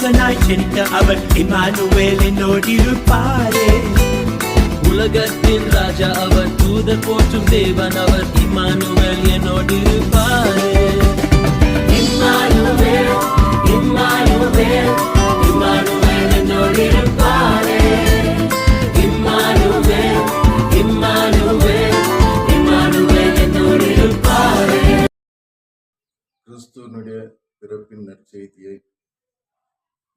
அரசனாய் ஜனித்த அவர் Emmanuel என்னோடிருப்பாரே. உலகத்தின் ராஜா அவர், தூதர் போற்றும் தேவன் அவர், இம்மானுவேல் என்னோடிருப்பாரே. இம்மானுவேல் இம்மானுவேல் இம்மானுவேல் என்னோடிருப்பாரே. இம்மானுவேல் இம்மானுவேல் இம்மானுவேல் என்னோடிருப்பாரே. கிறிஸ்துவனுடைய பிறப்பின் நற்செய்தியை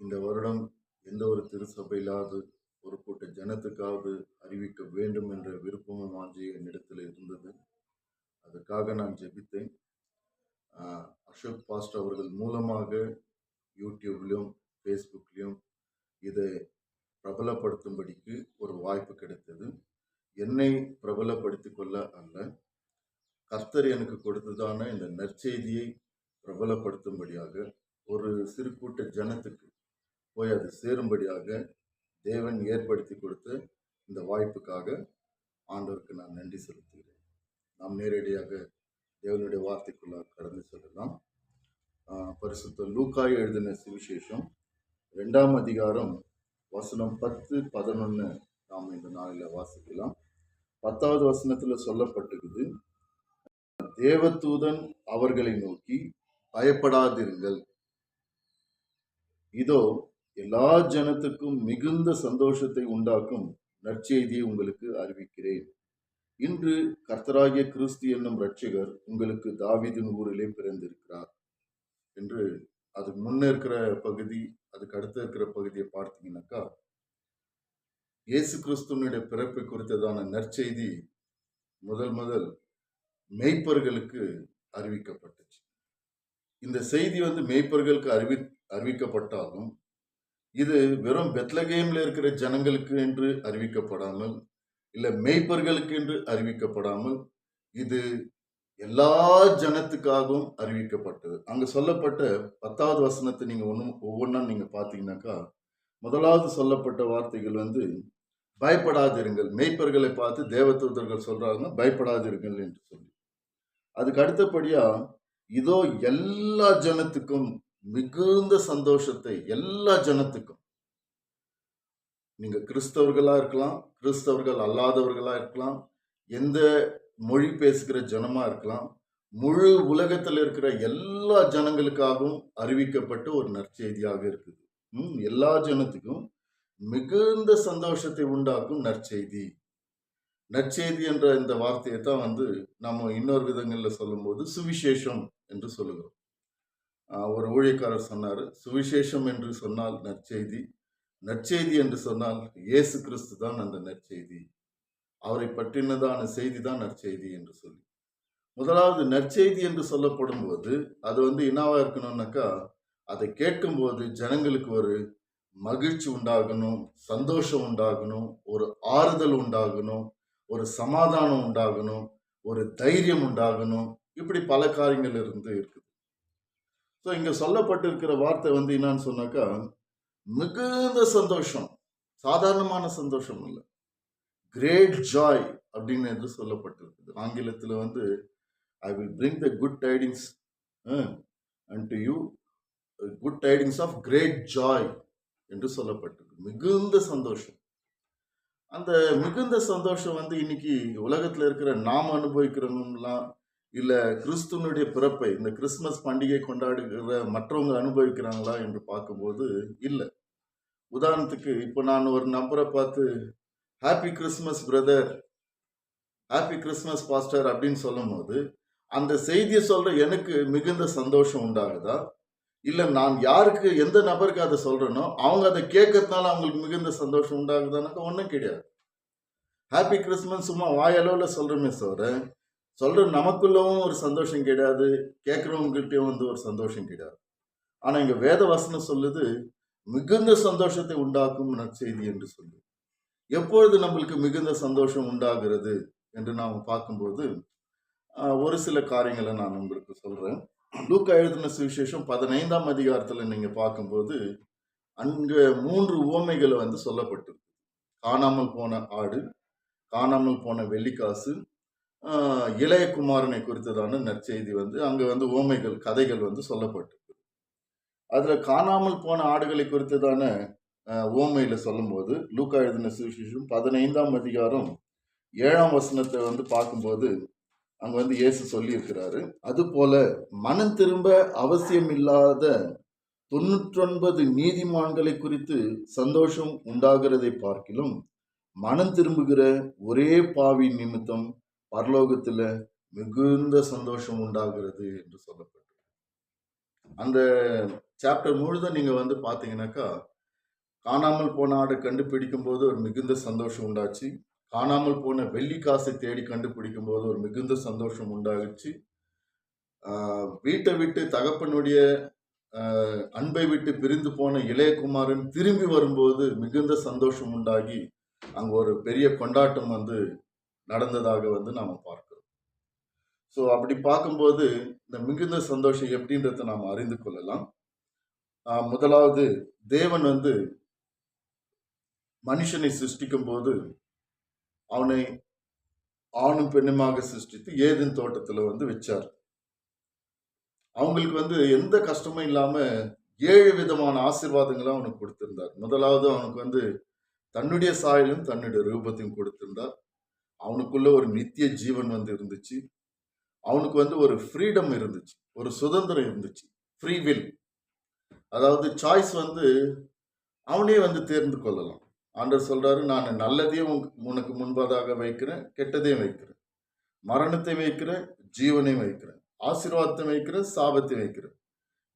இந்த வருடம் எந்த ஒரு திருச்சபையிலாவது ஒரு கூட்ட ஜனத்துக்காவது அறிவிக்க வேண்டும் என்ற விருப்பமும் வாஞ்சியும் என்னிடத்தில் இருந்தது. அதுக்காக நான் ஜெபித்தேன். அசோக் பாஸ்டர் அவர்கள் மூலமாக யூடியூப்லையும் ஃபேஸ்புக்லையும் இதை பிரபலப்படுத்தும்படிக்கு ஒரு வாய்ப்பு கிடைத்தது. என்னை பிரபலப்படுத்தி கொள்ள அல்ல, கர்த்தர் எனக்கு கொடுத்ததான இந்த நற்செய்தியை பிரபலப்படுத்தும்படியாக, ஒரு சிறு கூட்ட ஜனத்துக்கு போய் அது சேரும்படியாக தேவன் ஏற்படுத்தி கொடுத்த இந்த வாய்ப்புக்காக ஆண்டவருக்கு நான் நன்றி செலுத்துகிறேன். நாம் நேரடியாக தேவனுடைய வார்த்தைக்குள்ளாக கடந்து செல்லலாம். பரிசுத்த லூக்காய் எழுதின சுவிசேஷம் 2ஆம் அதிகாரம் வசனம் 10, 11 நாம் இந்த நாளில் வாசிக்கலாம். 10வது வசனத்தில் சொல்லப்பட்டிருக்குது, தேவதூதன் அவர்களை நோக்கி பயப்படாதிருங்கள், இதோ எல்லா ஜனத்துக்கும் மிகுந்த சந்தோஷத்தை உண்டாக்கும் நற்செய்தியை உங்களுக்கு அறிவிக்கிறேன். இன்று கர்த்தராகிய கிறிஸ்து என்னும் இரட்சகர் உங்களுக்கு தாவீதின் ஊரிலே பிறந்திருக்கிறார் என்று. அதுக்கு முன்ன இருக்கிற பகுதி, அதுக்கு அடுத்த இருக்கிற பகுதியை பார்த்தீங்கன்னாக்கா, இயேசு கிறிஸ்துவனுடைய பிறப்பை குறித்ததான நற்செய்தி முதல் மேய்ப்பர்களுக்கு அறிவிக்கப்பட்டுச்சு. இந்த செய்தி மேய்ப்பர்களுக்கு அறிவிக்கப்பட்டாலும் இது வெறும் பெத்லகேம்ல இருக்கிற ஜனங்களுக்கு என்று அறிவிக்கப்படாமல், இல்லை மேய்ப்பர்களுக்கு என்று அறிவிக்கப்படாமல், இது எல்லா ஜனத்துக்காகவும் அறிவிக்கப்பட்டது. அங்க சொல்லப்பட்ட 10வது வசனத்தை நீங்க ஒவ்வொன்றா நீங்க பார்த்தீங்கன்னாக்கா, முதலாவது சொல்லப்பட்ட வார்த்தைகள் பயப்படாதிருங்கள். மேய்ப்பர்களை பார்த்து தேவதூதர்கள் சொல்றாங்க பயப்படாதிருங்கள் என்று சொல்லி. அதுக்கு அடுத்தபடியா, இதோ எல்லா ஜனத்துக்கும் மிகுந்த சந்தோஷத்தை, எல்லா ஜனத்துக்கும், நீங்க கிறிஸ்தவர்களா இருக்கலாம், கிறிஸ்தவர்கள் அல்லாதவர்களா இருக்கலாம், எந்த மொழி பேசுகிற ஜனமா இருக்கலாம், முழு உலகத்தில் இருக்கிற எல்லா ஜனங்களுக்காகவும் அறிவிக்கப்பட்ட ஒரு நற்செய்தியாக இருக்குது. எல்லா ஜனத்துக்கும் மிகுந்த சந்தோஷத்தை உண்டாக்கும் நற்செய்தி. நற்செய்தி என்ற இந்த வார்த்தையை தான் நம்ம இன்னொரு விதங்களில் சொல்லும்போது சுவிசேஷம் என்று சொல்லுகிறோம். ஒரு ஊழியக்காரர் சொன்னார், சுவிசேஷம் என்று சொன்னால் நற்செய்தி, நற்செய்தி என்று சொன்னால் இயேசு கிறிஸ்து தான் அந்த நற்செய்தி, அவரை பற்றினதான செய்தி தான் நற்செய்தி என்று சொல்லி. முதலாவது நற்செய்தி என்று சொல்லப்படும் போது அது என்னவா இருக்கணும்னாக்கா, அதை கேட்கும்போது ஜனங்களுக்கு ஒரு மகிழ்ச்சி உண்டாகணும், சந்தோஷம் உண்டாகணும், ஒரு ஆறுதல் உண்டாகணும், ஒரு சமாதானம் உண்டாகணும், ஒரு தைரியம் உண்டாகணும். இப்படி பல காரியங்கள் இருக்குது. ஸோ இங்க சொல்லப்பட்டிருக்கிற வார்த்தை என்னன்னு சொன்னாக்கா, மிகுந்த சந்தோஷம், சாதாரணமான சந்தோஷம் இல்லை, கிரேட் ஜாய் அப்படின்னு என்று சொல்லப்பட்டிருக்குது. ஆங்கிலத்தில் I will bring the good tidings and to you, good tidings of great joy என்று சொல்லப்பட்டிருக்கு. மிகுந்த சந்தோஷம். அந்த மிகுந்த சந்தோஷம் இன்னைக்கு உலகத்தில் இருக்கிற நாம் அனுபவிக்கிறவங்கலாம், இல்லை கிறிஸ்துவனுடைய பிறப்பை இந்த கிறிஸ்துமஸ் பண்டிகை கொண்டாடுகிற மற்றவங்க அனுபவிக்கிறாங்களா என்று பார்க்கும்போது இல்லை. உதாரணத்துக்கு இப்போ நான் ஒரு நம்பரை பார்த்து happy Christmas brother, happy Christmas pastor அப்படின்னு சொல்லும் போது அந்த செய்தியை சொல்ற எனக்கு மிகுந்த சந்தோஷம் உண்டாகுதா, இல்லை நான் யாருக்கு எந்த நபருக்கு அதை சொல்றேனோ அவங்க அதை கேட்கறதுனால அவங்களுக்கு மிகுந்த சந்தோஷம் உண்டாகுதானாக்கா ஒன்றும் கிடையாது. ஹாப்பி கிறிஸ்மஸ் சும்மா வாயளவில் சொல்றோமே தவிர சொல்ற நமக்குள்ளவும் ஒரு சந்தோஷம் கிடையாது, கேட்குறவங்ககிட்டயும் ஒரு சந்தோஷம் கிடையாது. ஆனா இங்க வேத வசனம் சொல்லுது மிகுந்த சந்தோஷத்தை உண்டாக்கும் நற்செய்தி என்று சொல்லி. எப்பொழுது நம்மளுக்கு மிகுந்த சந்தோஷம் உண்டாகிறது என்று நாம் பார்க்கும்போது ஒரு சில காரியங்களை நான் உங்களுக்கு சொல்றேன். லூக்கா எழுதின சுவிசேஷம் 15ஆம் அதிகாரத்தில் நீங்க பார்க்கும்போது அங்க 3 உவமைகளை சொல்லப்பட்டிருக்கு. காணாமல் போன ஆடு, காணாமல் போன வெள்ளிக்காசு, இளைய குமாரனை குறித்ததான நற்செய்தி அங்க உவமைகள், கதைகள் சொல்லப்பட்டிருக்கு. அதுல காணாமல் போன ஆடுகளை குறித்ததான உவமையில சொல்லும்போது லூக்கா எழுதின சுவிசேஷம் 15ஆம் அதிகாரம் 7ஆம் வசனத்தை வந்து பார்க்கும்போது அங்க வந்து இயேசு சொல்லி இருக்கிறாரு. அது போல மனம் திரும்ப அவசியம் இல்லாத 99 நீதிமான்களை குறித்து சந்தோஷம் உண்டாகிறதை பார்க்கிலும் மனம் திரும்புகிற ஒரே பாவி நிமித்தம் பரலோகத்துல மிகுந்த சந்தோஷம் உண்டாகிறது என்று சொல்லப்பட்டது. அந்த சாப்டர் முழுதும் நீங்க வந்து பாத்தீங்கன்னாக்கா, காணாமல் போன ஆடை கண்டுபிடிக்கும் போது ஒரு மிகுந்த சந்தோஷம் உண்டாச்சு. காணாமல் போன வெள்ளி காசை தேடி கண்டுபிடிக்கும் போது ஒரு மிகுந்த சந்தோஷம் உண்டாகிச்சு. வீட்டை விட்டு தகப்பனுடைய அன்பை விட்டு பிரிந்து போன இளையகுமாரன் திரும்பி வரும்போது மிகுந்த சந்தோஷம் உண்டாகி அங்க ஒரு பெரிய கொண்டாட்டம் வந்து நடந்ததாக வந்து நாம பார்க்கிறோம். ஸோ அப்படி பார்க்கும்போது இந்த மிகுந்த சந்தோஷம் எப்படின்றத நாம் அறிந்து கொள்ளலாம். முதலாவது, தேவன் வந்து மனுஷனை சிருஷ்டிக்கும் போது அவனை ஆணும் பெண்ணுமாக சிருஷ்டித்து ஏதேன் தோட்டத்துல வந்து வச்சார். அவங்களுக்கு வந்து எந்த கஷ்டமும் இல்லாம 7 விதமான ஆசீர்வாதங்களும் அவனுக்கு கொடுத்திருந்தார். முதலாவது, அவனுக்கு வந்து தன்னுடைய சாயலும் தன்னுடைய ரூபத்தையும் கொடுத்திருந்தார். அவனுக்குள்ள ஒரு நித்திய ஜீவன் வந்து இருந்துச்சு. அவனுக்கு வந்து ஒரு ஃப்ரீடம் இருந்துச்சு, ஒரு சுதந்திரம் இருந்துச்சு, ஃப்ரீ வில். அதாவது சாய்ஸ் வந்து அவனே வந்து தேர்ந்து கொள்ளலாம். ஆண்டவர் சொல்றாரு, நான் நல்லதையும் உனக்கு முன்பதாக வைக்கிறேன், கெட்டதையும் வைக்கிறேன், மரணத்தை வைக்கிறேன், ஜீவனையும் வைக்கிறேன், ஆசீர்வாதத்தை வைக்கிறேன், சாபத்தை வைக்கிறேன்.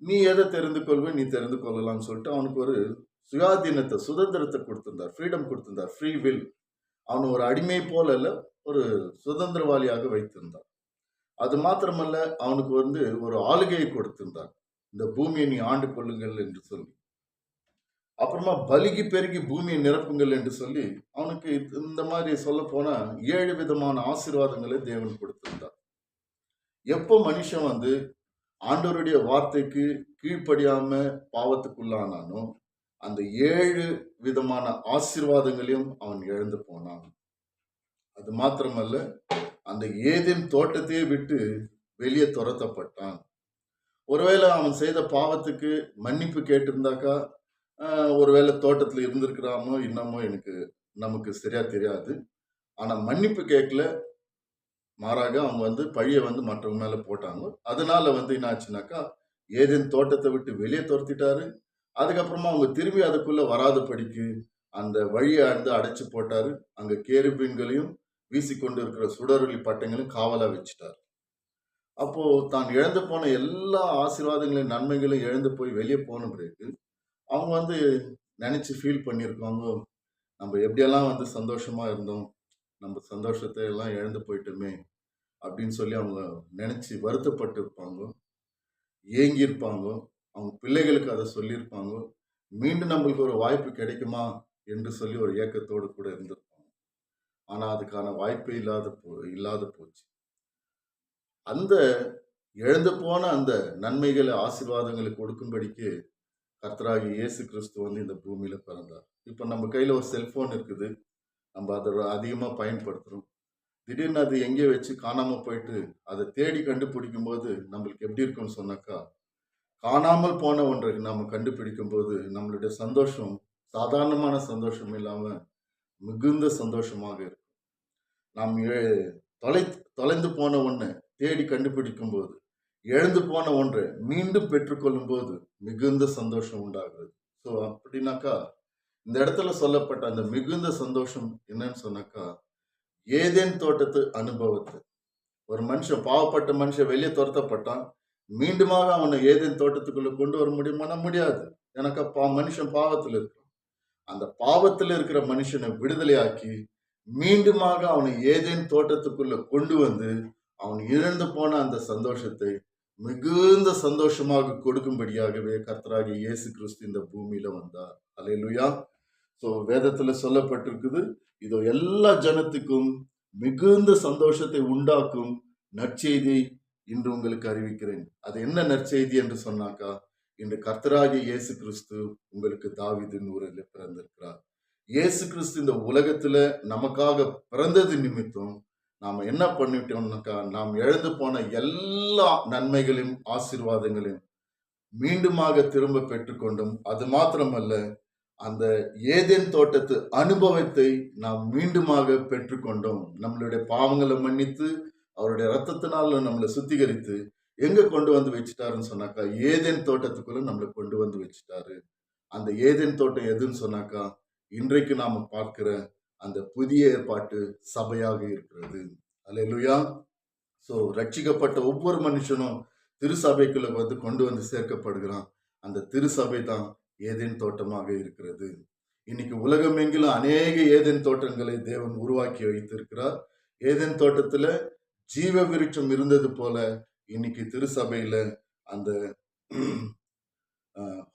நீ எதை தெரிந்து கொள்வேன், நீ தெரிந்து கொள்ளலாம்னு சொல்லிட்டு அவனுக்கு ஒரு சுயாதீனத்தை, சுதந்திரத்தை கொடுத்திருந்தார், ஃப்ரீடம் கொடுத்திருந்தார், ஃப்ரீ வில். அவன் ஒரு அடிமை போல அல்ல, ஒரு சுதந்திரவாளியாக வைத்திருந்தார். அது மாத்திரமல்ல, அவனுக்கு வந்து ஒரு ஆளுகையை கொடுத்திருந்தார், இந்த பூமியை நீ ஆண்டு கொள்ளுங்கள் என்று சொல்லி. அப்புறமா பலுகி பெருகி பூமியை நிரப்புங்கள் என்று சொல்லி அவனுக்கு இந்த மாதிரி சொல்ல போனா 7 விதமான ஆசீர்வாதங்களை தேவன் கொடுத்திருந்தார். எப்போ மனுஷன் வந்து ஆண்டவருடைய வார்த்தைக்கு கீழ்ப்படியாம பாவத்துக்குள்ளானானோ அந்த 7 விதமான ஆசீர்வாதங்களையும் அவன் இழந்து போனான். அது மாத்திரமல்ல, அந்த ஏதேன் தோட்டத்தையே விட்டு வெளியே துரத்தப்பட்டான். ஒருவேளை அவன் செய்த பாவத்துக்கு மன்னிப்பு கேட்டிருந்தாக்கா, ஒருவேளை தோட்டத்துல இருந்திருக்கிறானோ இன்னமோ நமக்கு சரியா தெரியாது. ஆனா மன்னிப்பு கேட்கல, மாறாக அவங்க வந்து பழிய வந்து மற்றவங்க மேல போட்டாங்க. அதனால வந்து என்ன ஆச்சுனாக்கா, ஏதேன் தோட்டத்தை விட்டு வெளியே துரத்திட்டாரு. அதுக்கப்புறமா அவங்க திரும்பி அதுக்குள்ள வராதபடிக்கு அந்த வழியை அடைச்சு போட்டாரு. அங்க கேருபீன்களையும் வீசிக்கொண்டு இருக்கிற சுடரொளி பட்டங்களையும் காவலா வச்சுட்டார். அப்போ தான் இழந்து போன எல்லா ஆசீர்வாதங்களையும் நன்மைகளையும் இழந்து போய் வெளியே போன பிறகு அவங்க வந்து நினைச்சு ஃபீல் பண்ணியிருக்காங்க, நம்ம எப்படியெல்லாம் வந்து சந்தோஷமா இருந்தோம், நம்ம சந்தோஷத்தை எல்லாம் இழந்து போயிட்டோமே அப்படின்னு சொல்லி அவங்க நினைச்சு வருத்தப்பட்டு இருப்பாங்க, ஏங்கி இருப்பாங்க. அவங்க பிள்ளைகளுக்கு அதை சொல்லியிருப்பாங்க, மீண்டும் நம்மளுக்கு ஒரு வாய்ப்பு கிடைக்குமா என்று சொல்லி ஒரு ஏக்கத்தோடு கூட இருந்திருப்பாங்க. ஆனா அதுக்கான வாய்ப்பே இல்லாத போச்சு. அந்த இழந்து போன அந்த நன்மைகளை ஆசீர்வாதங்களை கொடுக்கும்படிக்கு கர்த்தராகிய இயேசு கிறிஸ்து வந்து இந்த பூமியில பிறந்தார். இப்ப நம்ம கையில ஒரு செல்போன் இருக்குது, நம்ம அதை அதிகமா பயன்படுத்துறோம். திடீர்னு அது எங்கேயோ வச்சு காணாம போயிட்டு அதை தேடி கண்டுபிடிக்கும் போது நம்மளுக்கு எப்படி இருக்கும்னு சொன்னாக்கா, காணாமல் போன ஒன்றை நம்ம கண்டுபிடிக்கும் போது நம்மளுடைய சந்தோஷம் சாதாரணமான சந்தோஷம் இல்லாம மிகுந்த சந்தோஷமாக இருக்கும். நாம் தொலைந்து போன ஒன்றை தேடி கண்டுபிடிக்கும் போது, இழந்து போன ஒன்றை மீண்டும் பெற்றுக்கொள்ளும் போது மிகுந்த சந்தோஷம் உண்டாகிறது. ஸோ அப்படின்னாக்கா, இந்த இடத்துல சொல்லப்பட்ட அந்த மிகுந்த சந்தோஷம் என்னன்னு சொன்னாக்கா, ஏதேன் தோட்டத்து அனுபவத்தை. ஒரு மனுஷன், பாவப்பட்ட மனுஷன் வெளியே துரத்தப்பட்டான், மீண்டுமாக அவனை ஏதேன் தோட்டத்துக்குள்ள கொண்டு வர முடியுமானா முடியாது. எனக்கு மனுஷன் பாவத்தில் இருக்கிறான். அந்த பாவத்தில் இருக்கிற மனுஷனை விடுதலையாக்கி மீண்டுமாக அவனை ஏதேன் தோட்டத்துக்குள்ள கொண்டு வந்து அவன் இழந்து போன அந்த சந்தோஷத்தை மிகுந்த சந்தோஷமாக கொடுக்கும்படியாகவே கர்த்தராகிய இயேசு கிறிஸ்து இந்த பூமியில வந்தார். அல்லேலூயா. ஸோ வேதத்துல சொல்லப்பட்டிருக்குது, இதோ எல்லா ஜனத்துக்கும் மிகுந்த சந்தோஷத்தை உண்டாக்கும் நற்செய்தி இன்று உங்களுக்கு அறிவிக்கிறேன். அது என்ன நற்செய்தி என்று சொன்னாக்கா, இன்று கர்த்தராகிய இயேசு கிறிஸ்து உங்களுக்கு தாவீதின் ஊரில் பிறந்திருக்கிறார். இயேசு கிறிஸ்து இந்த உலகத்துல நமக்காக பிறந்தது நிமித்தம் நாம என்ன பண்ணிட்டோம்னாக்கா, நாம் இழந்து போன எல்லா நன்மைகளையும் ஆசீர்வாதங்களையும் மீண்டுமாக திரும்ப பெற்றுக்கொண்டோம். அது மாத்திரமல்ல, அந்த ஏதேன் தோட்டத்து அனுபவத்தை நாம் மீண்டுமாக பெற்றுக்கொண்டோம். நம்மளுடைய பாவங்களை மன்னித்து அவருடைய ரத்தத்தினால நம்மளை சுத்திகரித்து எங்க கொண்டு வந்து வச்சுட்டாருன்னு சொன்னாக்கா, ஏதேன் தோட்டத்துக்குள்ள நம்மளை கொண்டு வந்து வச்சுட்டாரு. அந்த ஏதேன் தோட்டம் எதுன்னு சொன்னாக்கா, இன்றைக்கு நாம பார்க்கிற அந்த புதிய ஏற்பாட்டு சபையாக இருக்கிறது. அல்லேலூயா. சோ ரட்சிக்கப்பட்ட ஒவ்வொரு மனுஷனும் திருசபைக்குள்ள வந்து கொண்டு வந்து சேர்க்கப்படுகிறான். அந்த திருசபை தான் ஏதேன் தோட்டமாக இருக்கிறது. இன்னைக்கு உலகமெங்கிலும் அநேக ஏதேன் தோட்டங்களை தேவன் உருவாக்கி வைத்திருக்கிறார். ஏதேன் தோட்டத்துல ஜீவ விருட்சம் இருந்தது போல இன்னைக்கு திருசபையில அந்த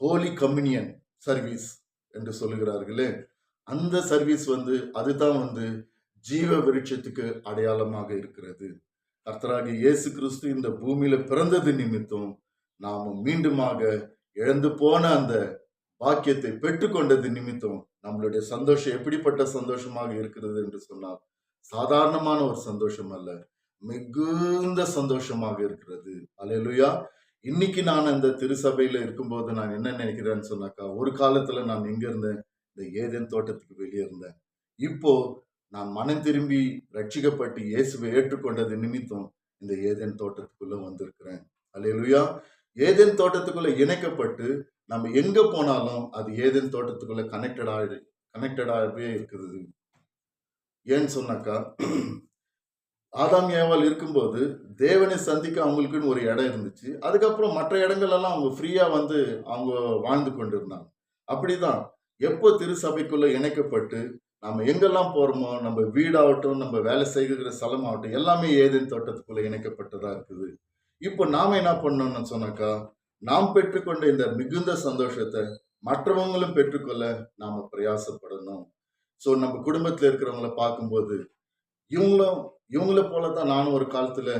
ஹோலி கம்யூனியன் சர்வீஸ் என்று சொல்லுகிறார்களே, அந்த சர்வீஸ் வந்து அதுதான் வந்து ஜீவ விருட்சத்துக்கு அடையாளமாக இருக்கிறது. கர்த்தராகிய இயேசு கிறிஸ்து இந்த பூமியில பிறந்தது நிமித்தம் நாம மீண்டுமாக இழந்து போன அந்த பாக்கியத்தை பெற்றுக்கொண்டது நிமித்தம் நம்மளுடைய சந்தோஷம் எப்படிப்பட்ட சந்தோஷமாக இருக்கிறது என்று சொன்னால், சாதாரணமான ஒரு சந்தோஷம் அல்ல, மிகுந்த சந்தோஷமாக இருக்கிறது. அல்லேலூயா. இன்னைக்கு நான் அந்த திருசபையில இருக்கும்போது நான் என்ன நினைக்கிறேன்னு சொன்னாக்கா, ஒரு காலத்துல நான் எங்க இருந்தேன்? இந்த ஏதேன் தோட்டத்துக்கு வெளியே இருந்தேன். இப்போ நான் மனம் திரும்பி ரட்சிக்கப்பட்டு இயேசுவை ஏற்றுக்கொண்டது நிமித்தம் இந்த ஏதேன் தோட்டத்துக்குள்ள வந்திருக்கிறேன். அல்லேலூயா. ஏதேன் தோட்டத்துக்குள்ள இணைக்கப்பட்டு நம்ம எங்க போனாலும் அது ஏதேன் தோட்டத்துக்குள்ள கனெக்டடாகவே இருக்குது. ஏன்னு சொன்னாக்கா, ஆதாம் ஏவாள் இருக்கும்போது தேவனை சந்திக்க அவங்களுக்குன்னு ஒரு இடம் இருந்துச்சு. அதுக்கப்புறம் மற்ற இடங்கள் எல்லாம் அவங்க ஃப்ரீயா வந்து அவங்க வாழ்ந்து கொண்டிருந்தாங்க. அப்படிதான் எப்போ திருசபைக்குள்ள இணைக்கப்பட்டு நம்ம எங்கெல்லாம் போறோமோ, நம்ம வீடாகட்டும், நம்ம வேலை செய்கிற ஸ்தலமாகட்டும், எல்லாமே ஏதேன் தோட்டத்துக்குள்ள இணைக்கப்பட்டதா இருக்குது. இப்போ நாம என்ன பண்ணணும்னு சொன்னாக்கா, நாம் பெற்றுக்கொண்ட இந்த மிகுந்த சந்தோஷத்தை மற்றவங்களும் பெற்றுக்கொள்ள நாம பிரயாசப்படணும். சோ நம்ம குடும்பத்துல இருக்கிறவங்கள பார்க்கும்போது இவங்கள போலதான் நானும் ஒரு காலத்துல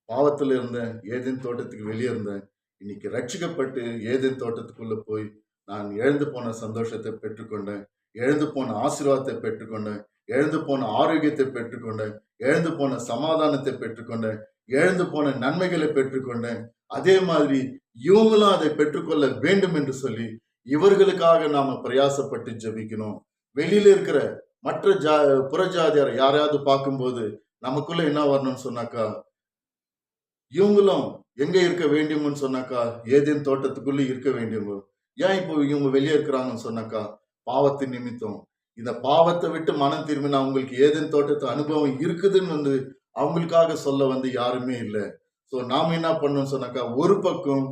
பாவத்துல இருந்தேன், ஏதேன் தோட்டத்துக்கு வெளியே இருந்தேன். இன்னைக்கு ரட்சிக்கப்பட்டு ஏதேன் தோட்டத்துக்குள்ள போய் நான் இழந்து போன சந்தோஷத்தை பெற்றுக்கொண்டேன், இழந்து போன ஆசீர்வாதத்தை பெற்றுக்கொண்டேன், இழந்து போன ஆரோக்கியத்தை பெற்றுக்கொண்டேன், இழந்து போன சமாதானத்தை பெற்றுக்கொண்டேன், இழந்து போன நன்மைகளை பெற்றுக்கொண்டேன். அதே மாதிரி இவங்களும் அதை பெற்றுக்கொள்ள வேண்டும் என்று சொல்லி இவர்களுக்காக நாம பிரயாசப்பட்டு ஜெபிக்கணும். வெளியில இருக்கிற மற்ற புறஜாதியார் யாரையாவது பார்க்கும்போது நமக்குள்ள என்ன வரணும்னு சொன்னாக்கா, இவங்களும் எங்க இருக்க வேண்டும்னு சொன்னாக்கா, ஏதேன் தோட்டத்துக்குள்ள இருக்க வேண்டியவங்க. ஏன் இப்போ இவங்க வெளியே இருக்கிறாங்கன்னு சொன்னாக்கா, பாவத்தின் நிமித்தம். இந்த பாவத்தை விட்டு மனம் திரும்பினா அவங்களுக்கு ஏதேன் தோட்டத்து அனுபவம் இருக்குதுன்னு வந்து அவங்களுக்காக சொல்ல வந்து யாருமே இல்லை. சோ நாம என்ன பண்ணணும்னு சொன்னாக்கா, ஒரு பக்கம்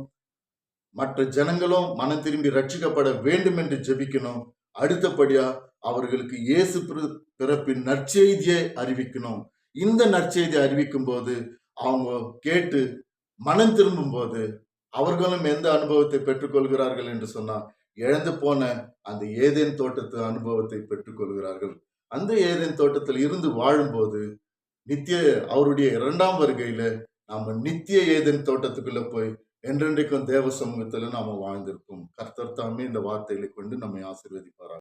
மற்ற ஜனங்களும் மனம் திரும்பி ரட்சிக்கப்பட வேண்டும் என்று ஜெபிக்கணும். அடுத்தபடியா அவர்களுக்கு இயேசு பிறப்பின் நற்செய்தியை அறிவிக்கணும். இந்த நற்செய்தியை அறிவிக்கும் போது அவங்க கேட்டு மனம் திரும்பும் போது அவர்களும் எந்த அனுபவத்தை பெற்றுக்கொள்கிறார்கள் என்று சொன்னா, இழந்து போன அந்த ஏதேன் தோட்டத்து அனுபவத்தை பெற்றுக்கொள்கிறார்கள். அந்த ஏதேன் தோட்டத்தில் இருந்து வாழும்போது நித்திய அவருடைய 2ஆம் வருகையில நாம நித்திய ஏதேன் தோட்டத்துக்குள்ள போய் என்றென்றைக்கும் தேவ சமூகத்துல நாம வாழ்ந்திருப்போம். கர்த்தர் தாமே இந்த வார்த்தைகளை கொண்டு நம்மை ஆசீர்வதிப்பாராக.